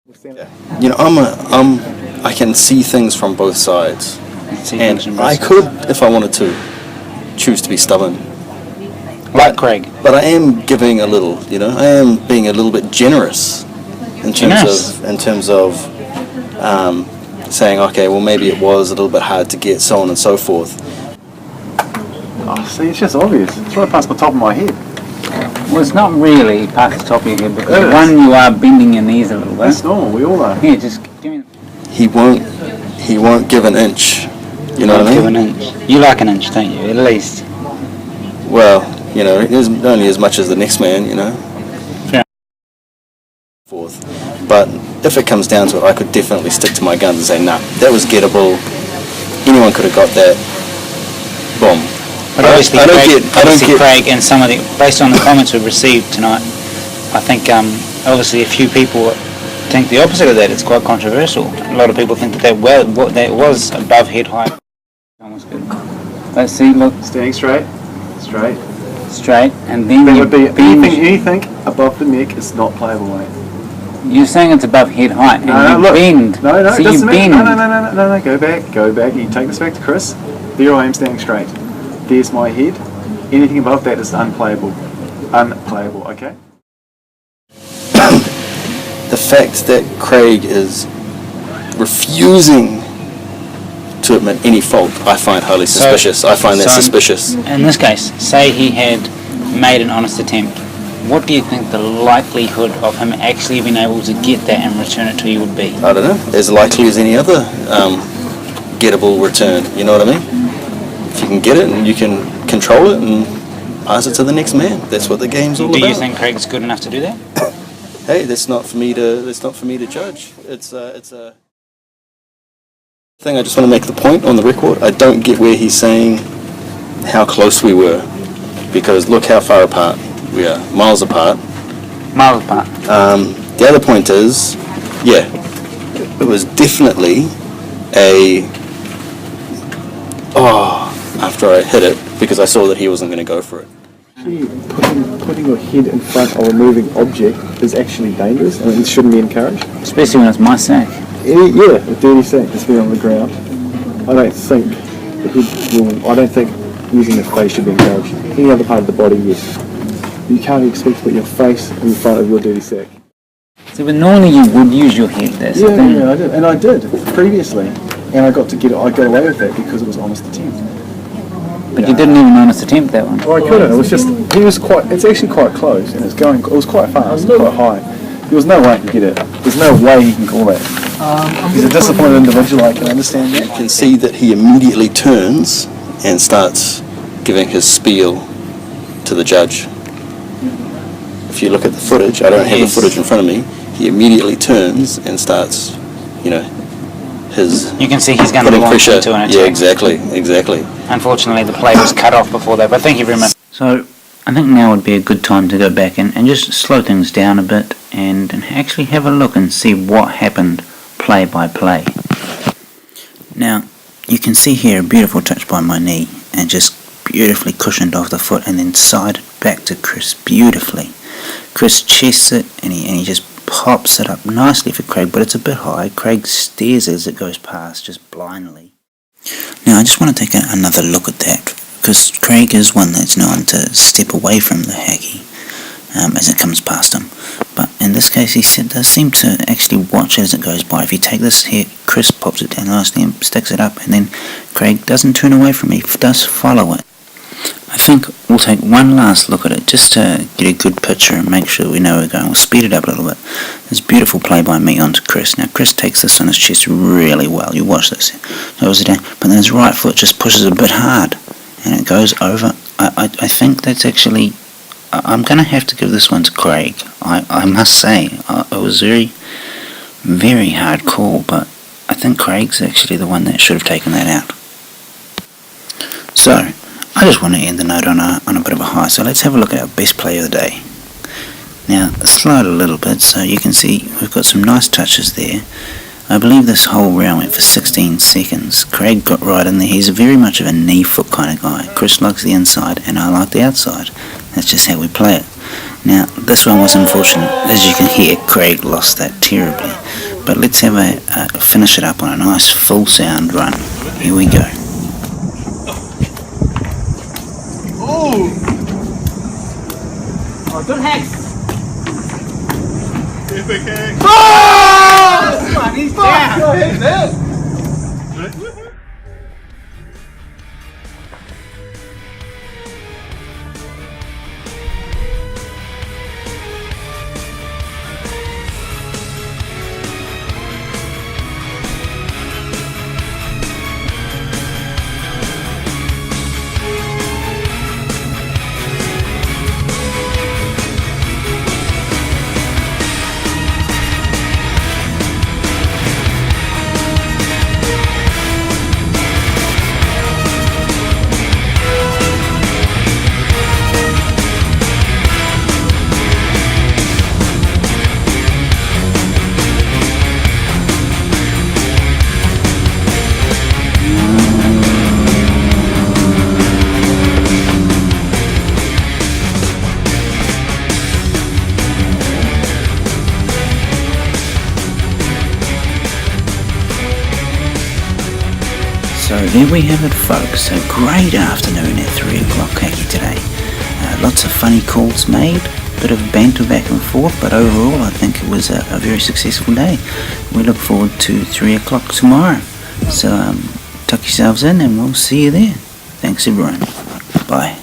You know, I can see things from both sides, and I could, if I wanted to, choose to be stubborn. Like Craig. But I am giving a little, you know, I am being a little bit generous in terms of saying, okay, well maybe it was a little bit hard to get, so on and so forth. Oh, see, it's just obvious. It's right past the top of my head. Well, it's not really past the top of your head because one, you are bending your knees a little bit. That's normal. We all are. Yeah, just give me. He won't give an inch. You know what I mean? Give an inch. You like an inch, don't you? At least. Well, you know, only as much as the next man, you know. Yeah. Forth. But if it comes down to it, I could definitely stick to my guns and say, nah, that was gettable. Anyone could have got that. Boom. But obviously, Craig and some of the, based on the comments we've received tonight, I think obviously a few people think the opposite of that. It's quite controversial. A lot of people think that that was above head height. That was good. Let's see, look. Standing straight. Straight, and then there would be anything above the neck is not playable, mate. You're saying it's above head height, and you bend. No, so it doesn't bend. No, go back. You take this back to Chris. There I am standing straight. There's my head. Anything above that is unplayable, okay? The fact that Craig is refusing to admit any fault, I find highly suspicious. I find that suspicious. In this case, say he had made an honest attempt. What do you think the likelihood of him actually being able to get that and return it to you would be? I don't know. As likely as any other gettable return. You know what I mean? If you can get it and you can control it and pass it to the next man, that's what the game's all about. Do you think Craig's good enough to do that? Hey, that's not for me to judge. It's a thing. I just want to make the point on the record. I don't get where he's saying how close we were, because look how far apart we are, miles apart. The other point is, yeah, it was definitely after I hit it, because I saw that he wasn't going to go for it. Putting your head in front of a moving object is actually dangerous, and it shouldn't be encouraged. Especially when it's my sack. Yeah, a dirty sack that's been on the ground. I don't think using the face should be encouraged. Any other part of the body, yes. You can't expect to put your face in front of your dirty sack. So, but normally you would use your head. That's the thing. Yeah, I did, and I did previously, and I got away with that because it was honest attempt. But you didn't even honest attempt that one. Well, I couldn't. It was just it's actually quite close, and it was quite fast, quite high. There was no way I could get it. There's no way you can call that. He's a disappointed individual, I can understand that. You can see that he immediately turns and starts giving his spiel to the judge. If you look at the footage, I don't have the footage in front of me, he immediately turns and starts, you know, you can see he's going to launch into an attack. Yeah, exactly. Unfortunately, the play was cut off before that, but thank you very much. So, I think now would be a good time to go back and just slow things down a bit and actually have a look and see what happened play by play. Now, you can see here a beautiful touch by my knee and just beautifully cushioned off the foot and then sided back to Chris beautifully. Chris chests it and he just pops it up nicely for Craig, but it's a bit high. Craig stares as it goes past, just blindly. Now I just want to take another look at that, because Craig is one that's known to step away from the hackey as it comes past him. But in this case he does seem to actually watch as it goes by. If you take this here, Chris pops it down nicely and sticks it up, and then Craig doesn't turn away from it, he does follow it. I think we'll take one last look at it just to get a good picture and make sure we know where we're going. We'll speed it up a little bit. This beautiful play by me onto Chris. Now Chris takes this on his chest really well. You watch this. Goes down, but then his right foot just pushes a bit hard and it goes over. I think that's actually... I'm going to have to give this one to Craig. I must say, it was very, very hard call, but I think Craig's actually the one that should have taken that out. So, I just want to end the note on a bit of a high, so let's have a look at our best play of the day. Now, slide a little bit so you can see we've got some nice touches there. I believe this whole round went for 16 seconds. Craig got right in there. He's very much of a knee foot kind of guy. Chris likes the inside and I like the outside. That's just how we play it. Now, this one was unfortunate. As you can hear, Craig lost that terribly. but let's have finish it up on a nice full sound run. Here we go. Oh, good hacks. Epic hack. Oh! Come on, he's down. Oh, he's down. So there we have it, folks. A great afternoon at 3 o'clock hackey today. Lots of funny calls made, bit of banter back and forth, but overall I think it was a very successful day. We look forward to 3 o'clock tomorrow. So tuck yourselves in and we'll see you there. Thanks everyone. Bye.